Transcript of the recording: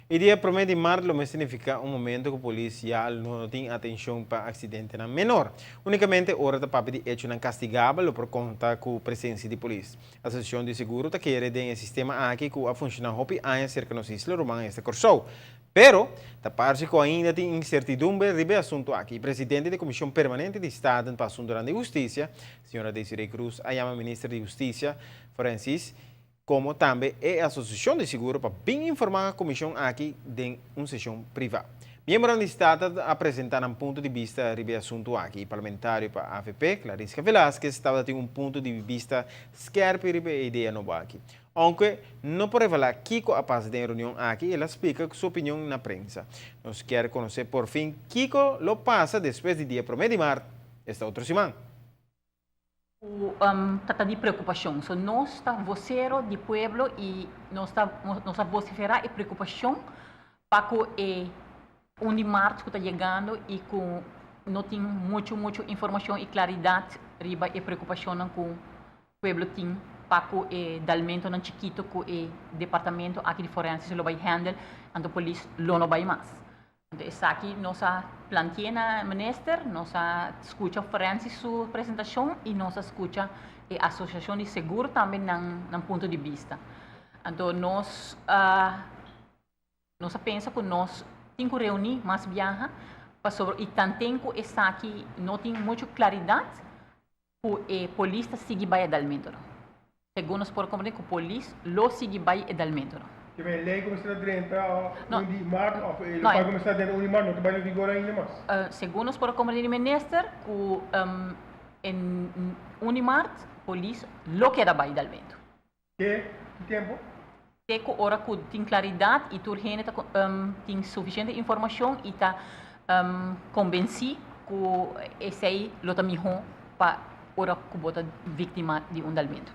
E dia 1 de março significa um momento que a polícia não tem atenção para acidente menor. Unicamente hora da papi de hecho não castigável por conta com a presença de polícia. A Associação de Seguro está querendo um sistema aqui que a funcionar hopi anos cerca nos Isla Romana este corso. Pero, da parte que ainda tem incertidumbre sobre o assunto aqui. O presidente da Comissão Permanente de Estado para Assuntos de Justiça, senhora Desiree Cruz, a chama ministra de Justiça, Francis, como também a Associação de Seguro para bem informar a comissão aqui de uma sessão privada. Membros do Estado apresentaram um ponto de vista sobre o assunto aqui. O parlamentário para a AFP, Clarissa Velasquez, estava tendo um ponto de vista scarpe sobre a ideia nova aqui. Aunque não pode falar Kiko após da reunião aqui, ela explica sua opinião na prensa. Nós queremos conhecer por fim Kiko lo passa depois do dia 1 de março, esta outra semana. Tata de preocupação. So, nós está vocero de pueblo e nós está vociferar e preocupação para que o 1 de março que está chegando e com não tem muita informação e claridade riba e preocupação que o pueblo tem para que o dalmento não chiquito que o departamento aqui de forense lo vai handle, então a polícia não vai mais. Então, aqui nós planteia na minister, nós escuta forense sua apresentação e nós escuta a associação de seguro também num ponto de vista. Então nós pensa que nós temos que reunir mais viaja para sobre e também que está aqui não tem muita claridade que a polícia sigue vai dalmento. Segundo nós por compreender que a polícia lo sigue vai dalmento. Que a lei começa a entrar no 1 de março, ele vai começar a entrar no 1 de março, não vai vigor ainda mais. Segundo nós por compreender minister que em 1 de março a polícia lo queda vai dalmento. Que tempo? Que hora que tem claridade e tu tem suficiente informação e está convencido que esse aí lo está melhor para hora que bota vítima de dalmento.